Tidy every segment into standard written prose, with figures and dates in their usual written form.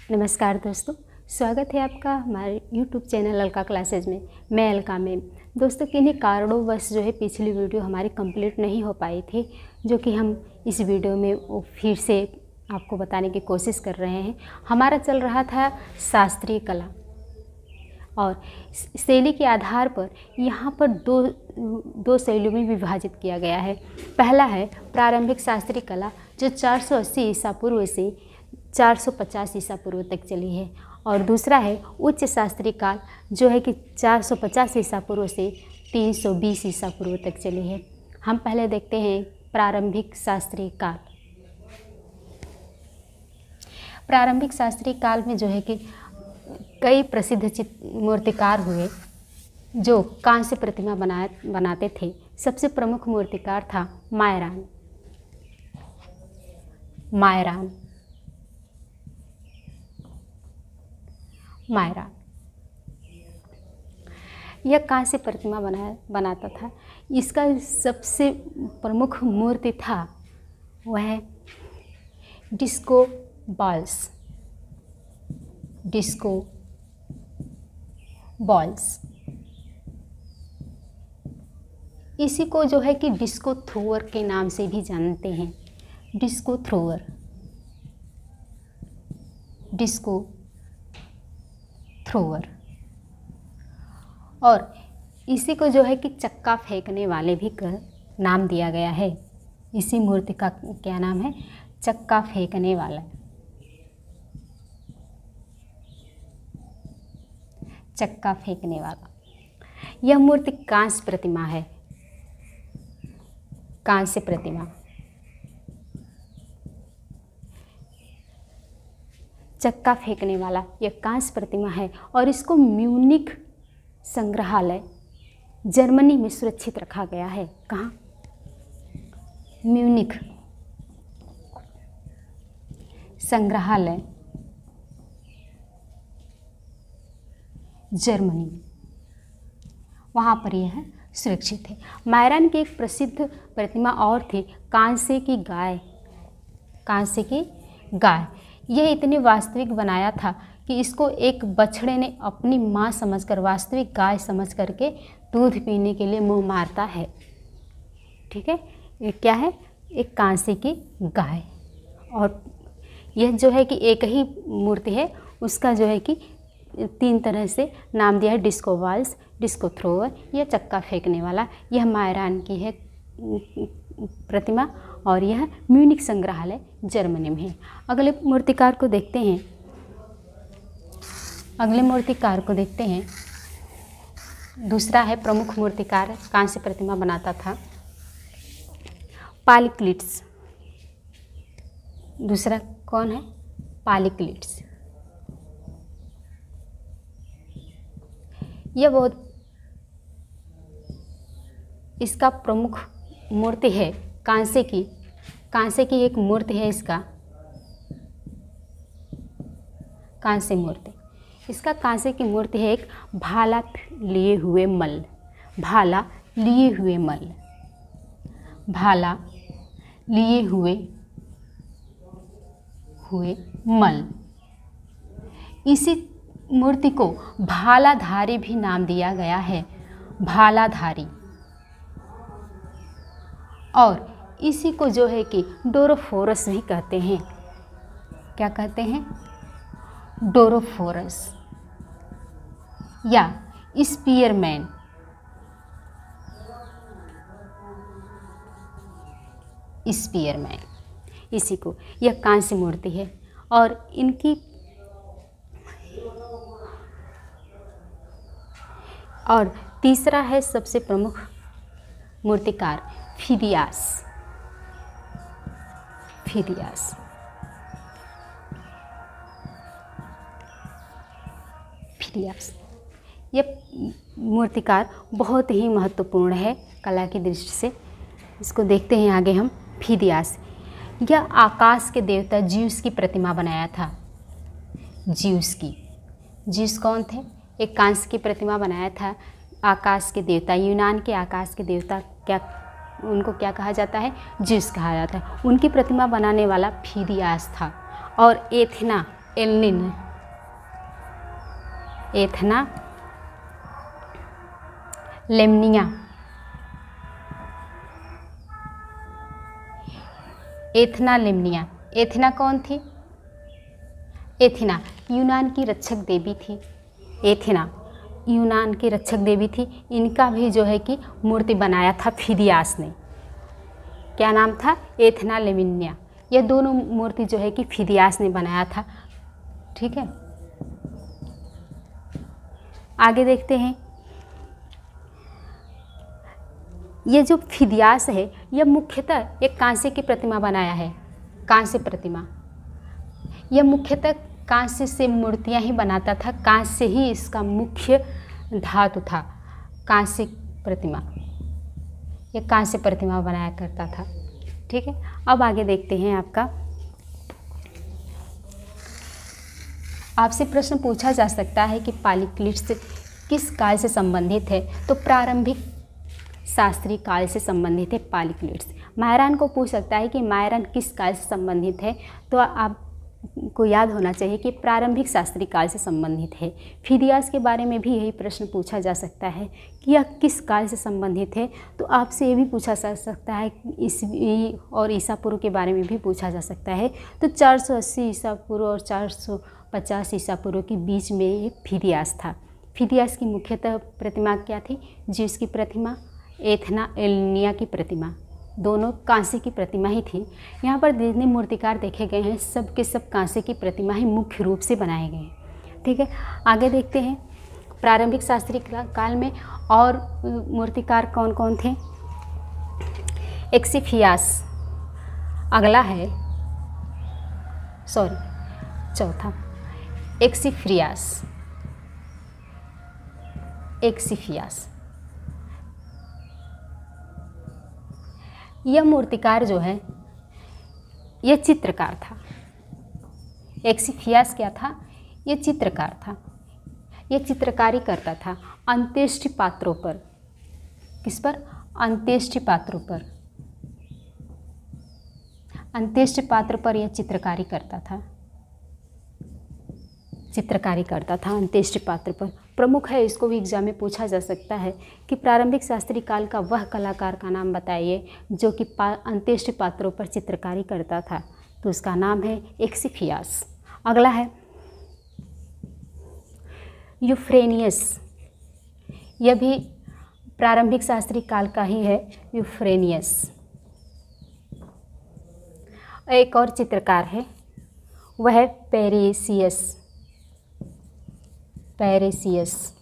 नमस्कार दोस्तों, स्वागत है आपका हमारे YouTube चैनल अलका क्लासेज में। मैं अलका मैम। दोस्तों, किन्हीं कारणोंवश जो है पिछली वीडियो हमारी कंप्लीट नहीं हो पाई थी, जो कि हम इस वीडियो में वो फिर से आपको बताने की कोशिश कर रहे हैं। हमारा चल रहा था शास्त्रीय कला और शैली के आधार पर यहाँ पर दो शैलियों में विभाजित किया गया है। पहला है प्रारंभिक शास्त्रीय कला, जो 480 ईसा पूर्व से 450 ईसा पूर्व तक चली है, और दूसरा है उच्च शास्त्रीय काल, जो है कि 450 ईसा पूर्व से 320 ईसा पूर्व तक चली है। हम पहले देखते हैं प्रारंभिक शास्त्रीय काल। प्रारंभिक शास्त्रीय काल में जो है कि कई प्रसिद्ध मूर्तिकार हुए जो कांस्य प्रतिमा बनाते थे। सबसे प्रमुख मूर्तिकार था मायरान। यह कांस्य प्रतिमा बनाता था। इसका सबसे प्रमुख मूर्ति था वह डिस्को बॉल्स। इसी को जो है कि डिस्को थ्रोअर के नाम से भी जानते हैं। डिस्को थ्रोअर और इसी को जो है कि चक्का फेंकने वाले भी नाम दिया गया है। इसी मूर्ति का क्या नाम है? चक्का फेंकने वाला। चक्का फेंकने वाला। यह मूर्ति कांस्य प्रतिमा है। कांस्य प्रतिमा, चक्का फेंकने वाला यह कांस्य प्रतिमा है, और इसको म्यूनिख संग्रहालय जर्मनी में सुरक्षित रखा गया है। कहाँ? म्यूनिख संग्रहालय जर्मनी में, वहाँ पर यह सुरक्षित है। मायरान की एक प्रसिद्ध प्रतिमा और थी, कांसे की गाय। यह इतनी वास्तविक बनाया था कि इसको एक बछड़े ने अपनी माँ समझकर, वास्तविक गाय समझ करके दूध पीने के लिए मुँह मारता है। ठीक है, ये क्या है? एक कांसे की गाय। और यह जो है कि एक ही मूर्ति है, उसका जो है कि 3 तरह से नाम दिया है। डिस्को बॉल्स, डिस्को थ्रोअर, यह चक्का फेंकने वाला। यह मायरान की है प्रतिमा, और यह म्यूनिख संग्रहालय जर्मनी में है। अगले मूर्तिकार को देखते हैं। दूसरा है प्रमुख मूर्तिकार, कांस्य प्रतिमा बनाता था, पालिक्लिट्स। दूसरा कौन है? पालिक्लिट्स। यह बहुत इसका प्रमुख मूर्ति है कांसे की एक मूर्ति है इसका, कांस्य मूर्ति। इसका कांसे की मूर्ति है एक भाला लिए हुए मल। इसी मूर्ति को भालाधारी भी नाम दिया गया है, भालाधारी। और इसी को जो है कि डोरोफोरस भी कहते हैं। क्या कहते हैं? डोरोफोरस या स्पीयरमैन। इसी को, यह कांस्य मूर्ति है। और इनकी और तीसरा है सबसे प्रमुख मूर्तिकार फिदियास। यह मूर्तिकार बहुत ही महत्वपूर्ण है कला की दृष्टि से। इसको देखते हैं आगे हम। फिदियास, यह आकाश के देवता ज्यूस की प्रतिमा बनाया था। ज्यूस कौन थे? एक कांस्य की प्रतिमा बनाया था। आकाश के देवता, यूनान के आकाश के देवता, उनको क्या कहा जाता है? ज्यूस कहा जाता है। उनकी प्रतिमा बनाने वाला फिदियास था। और एथेना एल्निन, एथना लेमनिया, एथना लेमनिया। एथना कौन थी? एथेना यूनान की रक्षक देवी थी। एथेना यूनान की रक्षक देवी थी। इनका भी जो है कि मूर्ति बनाया था फिदियास ने। क्या नाम था? एथेना लेमिनिया। ये दोनों मूर्ति जो है कि फिदियास ने बनाया था। ठीक है, आगे देखते हैं। ये जो फिदियास है यह मुख्यतः एक कांसे की प्रतिमा बनाया है। कांस्य प्रतिमा, यह मुख्यतः कांस्य से मूर्तियां ही बनाता था। कांस्य ही इसका मुख्य धातु था। कांस्य प्रतिमा, यह कांस्य प्रतिमा बनाया करता था। ठीक है, अब आगे देखते हैं। आपसे प्रश्न पूछा जा सकता है कि पालीक्लिट्स किस काल से संबंधित है? तो प्रारंभिक शास्त्रीय काल से संबंधित है पालीक्लिट्स। मायरन को पूछ सकता है कि मायरन किस काल से संबंधित है? तो आपको याद होना चाहिए कि प्रारंभिक शास्त्रीय काल से संबंधित है। फिदियास के बारे में भी यही प्रश्न पूछा जा सकता है कि यह किस काल से संबंधित है। तो आपसे ये भी पूछा जा सकता है ईस्वी और ईसा पूर्व के बारे में भी पूछा जा सकता है। तो 480 ईसा पूर्व और 450 ईसा पूर्व के बीच में ये फिदियास था। फिदियास की मुख्यतः प्रतिमा क्या थी? जिस की प्रतिमा, एथना एल्निया की प्रतिमा, दोनों कांसे की प्रतिमा ही थी। यहाँ पर जितने मूर्तिकार देखे गए हैं सब के सब कांसे की प्रतिमा ही मुख्य रूप से बनाए गए हैं। ठीक है, आगे देखते हैं। प्रारंभिक शास्त्रीय काल में और मूर्तिकार कौन कौन थे? एक्सिफियास अगला है, चौथा एक्सिफियास। यह मूर्तिकार जो है यह चित्रकार था। एक्सिफियास क्या था? यह चित्रकार था। यह चित्रकारी करता था अंत्येष्टि पात्रों पर। किस पर? अंत्येष्टि पात्रों पर। अंत्येष्टि पात्र पर यह चित्रकारी करता था। अंत्येष्टि पात्र पर। प्रमुख है, इसको भी एग्जाम में पूछा जा सकता है कि प्रारंभिक शास्त्रीय काल का वह कलाकार का नाम बताइए जो कि अंत्येष्टि पात्रों पर चित्रकारी करता था। तो उसका नाम है एक्सिफियास। अगला है यूफ्रेनियस। यह भी प्रारंभिक शास्त्रीय काल का ही है। यूफ्रेनियस एक और चित्रकार है, वह है पेरेसियस।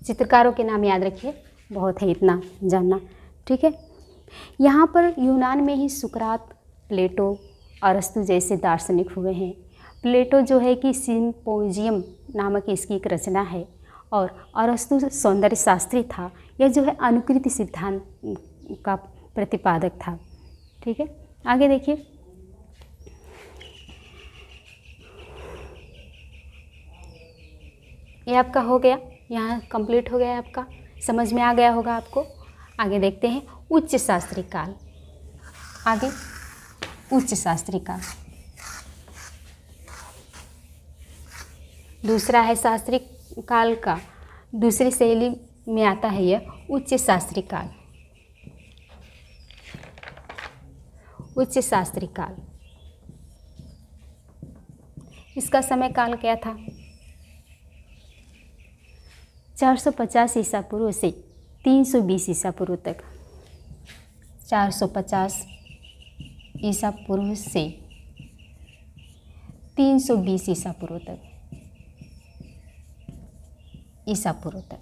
चित्रकारों के नाम याद रखिए, बहुत है इतना जानना। ठीक है, यहाँ पर यूनान में ही सुकरात, प्लेटो, अरस्तु जैसे दार्शनिक हुए हैं। प्लेटो जो है कि सिम्पोजियम नामक इसकी एक रचना है और अरस्तु सौंदर्य शास्त्री था। यह जो है अनुकृति सिद्धांत का प्रतिपादक था। ठीक है, आगे देखिए। ये आपका हो गया, यहाँ कंप्लीट हो गया आपका, समझ में आ गया होगा आपको। आगे देखते हैं उच्च शास्त्रीय काल। आगे उच्च शास्त्रीय काल दूसरा है शास्त्रीय काल का दूसरी शैली में आता है यह उच्च शास्त्रीय काल। उच्च शास्त्रीय काल, इसका समय काल क्या था? 450 ईसा पूर्व से 320 ईसा पूर्व तक। 450 ईसा पूर्व से 320 ईसा पूर्व तक।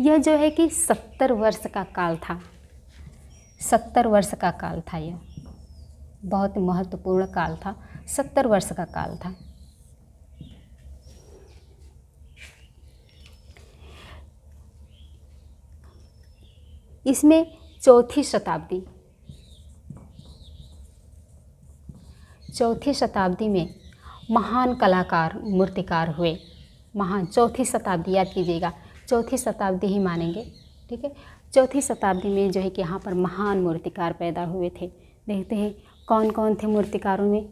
यह जो है कि 70 वर्ष का काल था। 70 वर्ष का काल था। यह बहुत महत्वपूर्ण काल था। 70 वर्ष का काल था। इसमें चौथी शताब्दी में महान कलाकार मूर्तिकार हुए। महान, चौथी शताब्दी याद कीजिएगा, चौथी शताब्दी ही मानेंगे। ठीक है, चौथी शताब्दी में जो है कि यहाँ पर महान मूर्तिकार पैदा हुए थे। देखते हैं कौन कौन थे मूर्तिकारों में?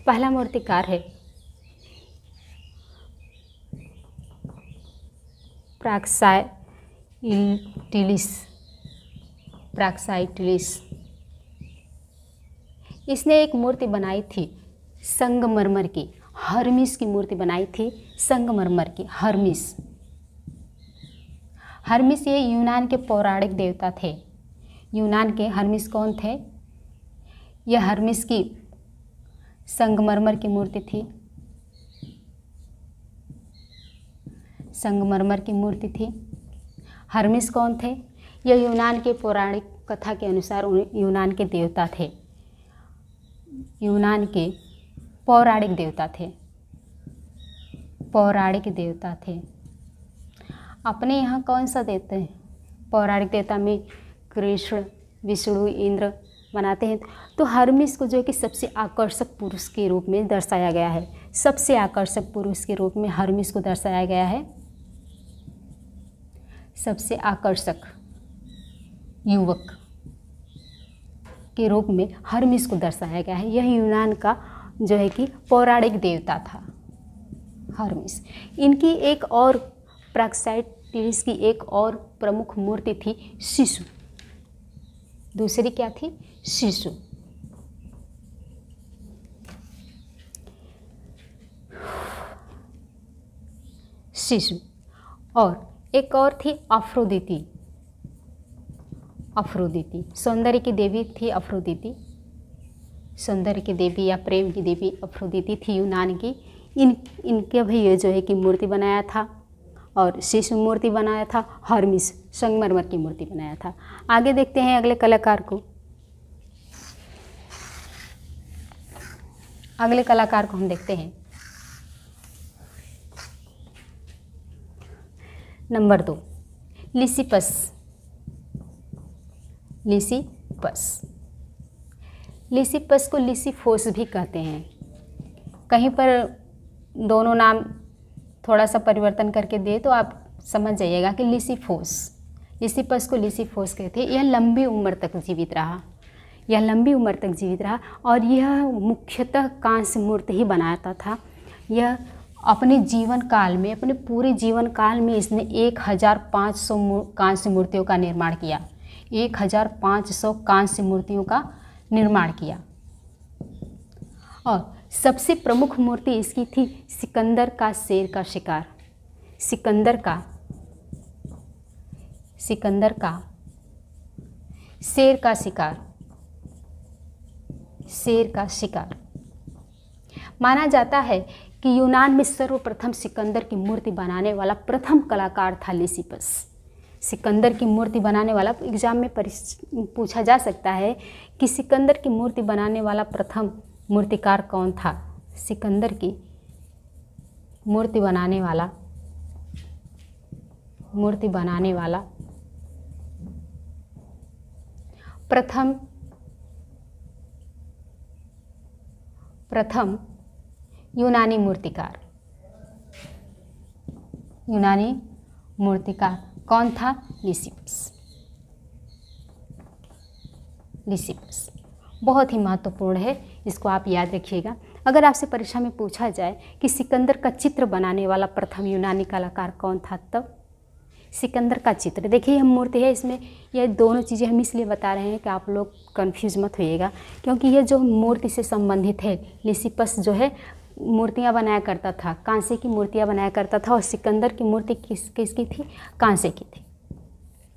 पहला मूर्तिकार है प्राक्साइटिलिस। इसने एक मूर्ति बनाई थी संगमरमर की, हर्मिस की मूर्ति बनाई थी संगमरमर की, हर्मिस। हर्मिस ये यूनान के पौराणिक देवता थे। यूनान के हर्मिस कौन थे? यह हर्मिस की संगमरमर की मूर्ति थी, संगमरमर की मूर्ति थी। हर्मिस कौन थे? यह यूनान के पौराणिक कथा के अनुसार यूनान के देवता थे, यूनान के पौराणिक देवता थे, पौराणिक देवता थे। अपने यहाँ कौन सा देवता है? पौराणिक देवता में कृष्ण, विष्णु, इंद्र बनाते हैं। तो हर्मिस को जो है कि सबसे आकर्षक पुरुष के रूप में दर्शाया गया है, सबसे आकर्षक पुरुष के रूप में हर्मिस को दर्शाया गया है, सबसे आकर्षक युवक के रूप में हर्मिस को दर्शाया गया है। यह यूनान का जो है कि पौराणिक देवता था हर्मिस। इनकी एक और प्राक्साइटिलिस की एक और प्रमुख मूर्ति थी शिशु। दूसरी क्या थी? शिशु। शिशु। और एक और थी अफ्रोदिति। अफ्रोदिति सौंदर्य की देवी थी। अफ्रोदिति सौंदर्य की देवी या प्रेम की देवी अफ्रोदिति थी यूनान की। इनके भी ये जो है कि मूर्ति बनाया था, और शिशु मूर्ति बनाया था, हर्मिस संगमरमर की मूर्ति बनाया था। आगे देखते हैं अगले कलाकार को। अगले कलाकार को हम देखते हैं नंबर 2, लिसिपस। लिसिपस, लिसिपस को लिसिफोस भी कहते हैं। कहीं पर दोनों नाम थोड़ा सा परिवर्तन करके दे तो आप समझ जाइएगा कि लिसिफोस, लिसिपस को लिसिफोस कहते हैं। यह लंबी उम्र तक जीवित रहा, यह लंबी उम्र तक जीवित रहा, और यह मुख्यतः कांस्य मूर्ति ही बनाता था। यह अपने जीवन काल में, अपने पूरे जीवन काल में इसने 1500 कांस्य मूर्तियों का निर्माण किया। 1500 कांस्य मूर्तियों का निर्माण किया। और सबसे प्रमुख मूर्ति इसकी थी सिकंदर का शेर का शिकार। सिकंदर का शेर का शिकार, शेर का शिकार। माना जाता है कि यूनान में सर्वप्रथम सिकंदर की मूर्ति बनाने वाला प्रथम कलाकार था लिसिपस। सिकंदर की मूर्ति बनाने वाला, एग्जाम में पूछा जा सकता है कि सिकंदर की मूर्ति बनाने वाला प्रथम मूर्तिकार कौन था? सिकंदर की मूर्ति बनाने वाला प्रथम यूनानी मूर्तिकार कौन था? लिसिपस बहुत ही महत्वपूर्ण है, इसको आप याद रखिएगा। अगर आपसे परीक्षा में पूछा जाए कि सिकंदर का चित्र बनाने वाला प्रथम यूनानी कलाकार कौन था, तब सिकंदर का चित्र, देखिए यह मूर्ति है, इसमें यह दोनों चीज़ें हम इसलिए बता रहे हैं कि आप लोग कंफ्यूज मत होइएगा, क्योंकि यह जो मूर्ति से संबंधित है, लिसिपस जो है मूर्तियाँ बनाया करता था, कांसे की मूर्तियाँ बनाया करता था, और सिकंदर की मूर्ति किसकी थी? कांसे की थी।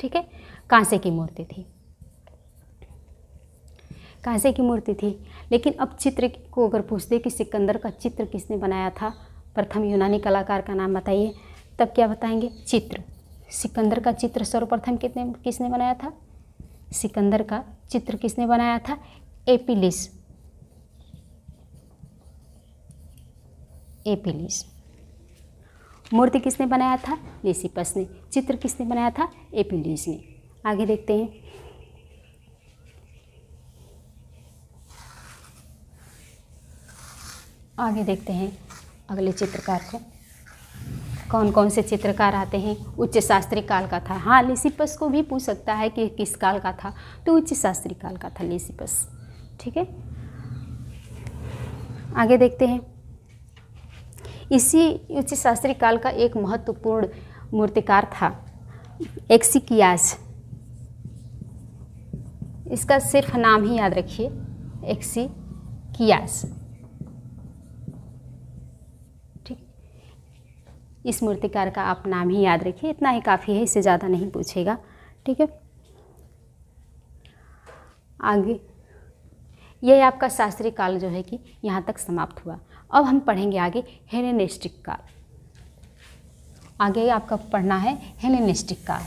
ठीक है, कांसे की मूर्ति थी, कांसे की मूर्ति थी। लेकिन अब चित्र को अगर पूछते कि सिकंदर का चित्र किसने बनाया था, प्रथम यूनानी कलाकार का नाम बताइए, तब क्या बताएंगे? चित्र। सिकंदर का चित्र सर्वप्रथम किसने बनाया था? सिकंदर का चित्र किसने बनाया था? एपिलिस। मूर्ति किसने बनाया था? लिसिपस ने। चित्र किसने बनाया था? एपिलिस ने। आगे देखते हैं। आगे देखते हैं अगले चित्रकार को। कौन कौन से चित्रकार आते हैं? उच्च शास्त्री काल का था। हाँ, लिसिपस को भी पूछ सकता है कि किस काल का था, तो उच्च शास्त्री काल का था लिसिपस। ठीक है, आगे देखते हैं। इसी उच्च शास्त्री काल का एक महत्वपूर्ण मूर्तिकार था एक्सिकियास। इसका सिर्फ नाम ही याद रखिए, एक्सिकियास। ठीक, इस मूर्तिकार का आप नाम ही याद रखिए, इतना ही काफ़ी है, इससे ज़्यादा नहीं पूछेगा। ठीक है, आगे यह आपका शास्त्री काल जो है कि यहाँ तक समाप्त हुआ। अब हम पढ़ेंगे आगे हेलेनिस्टिक काल। आगे आपका पढ़ना है हेलेनिस्टिक काल।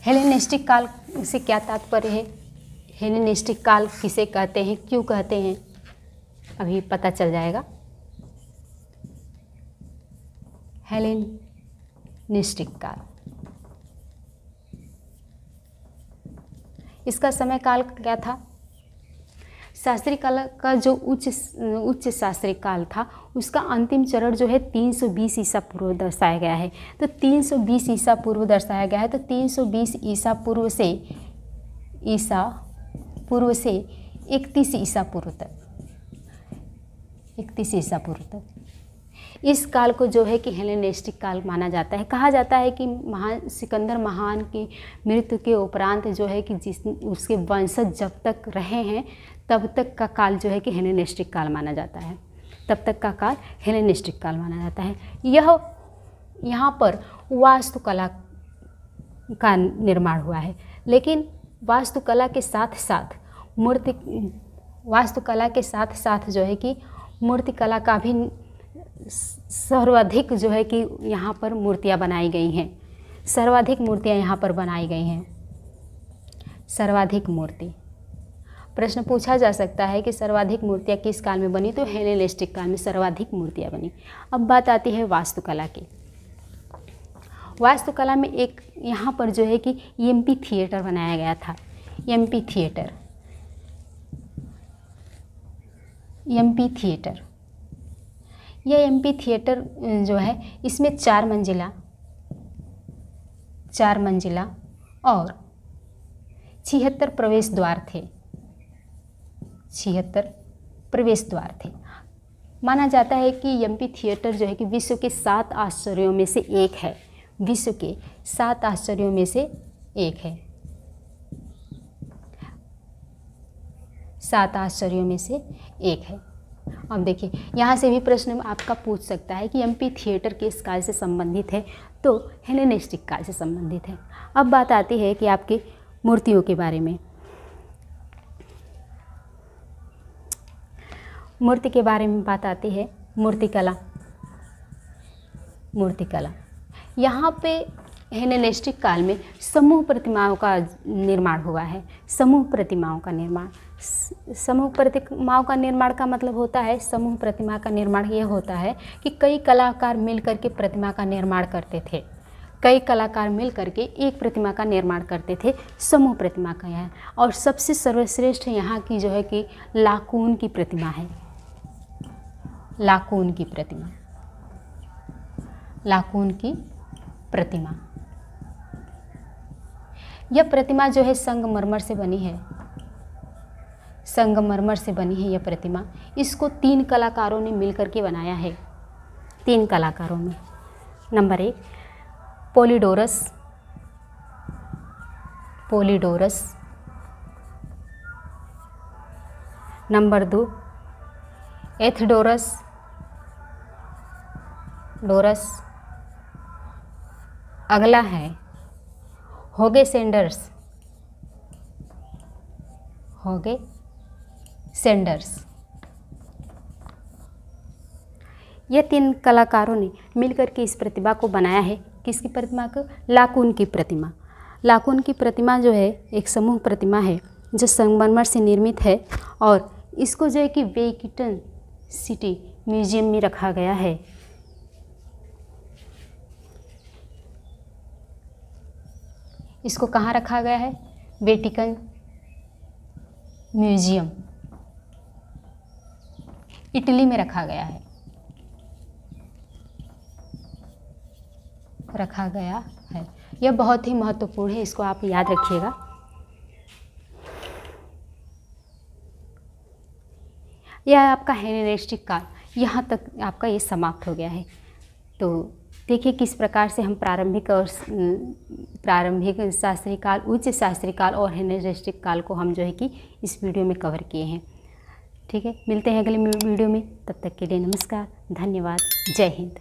हेलेनिस्टिक काल से क्या तात्पर्य है? हेलेनिस्टिक काल किसे कहते हैं, क्यों कहते हैं, अभी पता चल जाएगा। हेलेनिस्टिक काल, इसका समय काल क्या था? शास्त्री काल का जो उच्च शास्त्री काल था, उसका अंतिम चरण जो है 320 ईसा पूर्व दर्शाया गया है। तो 320 ईसा पूर्व दर्शाया गया है, तो 320 ईसा पूर्व से 31 ईसा पूर्व तक, 31 ईसा पूर्व तक इस काल को जो है कि हेलेनिस्टिक काल माना जाता है। कहा जाता है कि सिकंदर महान की मृत्यु के उपरांत जो है कि उसके वंशज जब तक रहे हैं तब तक का काल जो है कि हेलेनिस्टिक काल माना जाता है, तब तक का काल हेलेनिस्टिक काल माना जाता है। यहाँ पर वास्तुकला का निर्माण हुआ है, लेकिन वास्तुकला के साथ साथ जो है कि मूर्तिकला का भी सर्वाधिक जो है कि यहाँ पर मूर्तियाँ बनाई गई हैं। सर्वाधिक मूर्तियाँ यहाँ पर बनाई गई हैं। सर्वाधिक मूर्ति, प्रश्न पूछा जा सकता है कि सर्वाधिक मूर्तियाँ किस काल में बनी, तो हेलेनिस्टिक काल में सर्वाधिक मूर्तियाँ बनी। अब बात आती है वास्तुकला की। वास्तुकला में एक यहाँ पर जो है कि एम्पी थिएटर बनाया गया था। एम्पी थिएटर, यह एम्पी थिएटर जो है इसमें 4 मंजिला और 76 प्रवेश द्वार थे। 76 प्रवेश द्वार थे। माना जाता है कि एम्पी थिएटर जो है कि विश्व के 7 आश्चर्यों में से एक है। विश्व के 7 आश्चर्यों में से एक है। 7 आश्चर्यों में से एक है। अब देखिए, यहाँ से भी प्रश्न आपका पूछ सकता है कि एम्पी थिएटर किस काल से संबंधित है, तो हेलेनिस्टिक काल से संबंधित है। अब बात आती है कि आपकी मूर्तियों के बारे में। मूर्ति के बारे में बात आती है मूर्तिकला। यहाँ पे हेलेनिस्टिक काल में समूह प्रतिमाओं का निर्माण हुआ है। समूह प्रतिमाओं का निर्माण का मतलब होता है, समूह प्रतिमा का निर्माण ये होता है कि कई कलाकार मिल करके प्रतिमा का निर्माण करते थे। कई कलाकार मिल करके एक प्रतिमा का निर्माण करते थे, समूह प्रतिमा का यह। और सबसे सर्वश्रेष्ठ यहाँ की जो है कि लाकुन की प्रतिमा है। लाकुन की प्रतिमा, यह प्रतिमा जो है संगमरमर से बनी है। संगमरमर से बनी है यह प्रतिमा। इसको 3 कलाकारों ने मिलकर के बनाया है। 3 कलाकारों में, नंबर 1 पोलिडोरस, नंबर 2 एथडोरस, अगला है होगे सेंडर्स। ये 3 कलाकारों ने मिलकर के इस प्रतिमा को बनाया है। किसकी प्रतिमा को? लाकुन की प्रतिमा। लाकुन की प्रतिमा जो है एक समूह प्रतिमा है जो संगमरमर से निर्मित है और इसको जो है कि वेटिकन सिटी म्यूजियम में रखा गया है। इसको कहाँ रखा गया है? वेटिकन म्यूजियम, इटली में रखा गया है। रखा गया है। यह बहुत ही महत्वपूर्ण है, इसको आप याद रखिएगा। यह आपका हेलेनिस्टिक काल, यहाँ तक आपका ये समाप्त हो गया है। तो देखिए किस प्रकार से हम प्रारंभिक शास्त्रीय काल, उच्च शास्त्रीय काल और हेलेनिस्टिक काल को हम जो है कि इस वीडियो में कवर किए हैं। ठीक है, मिलते हैं अगले वीडियो में, तब तक के लिए नमस्कार, धन्यवाद, जय हिंद।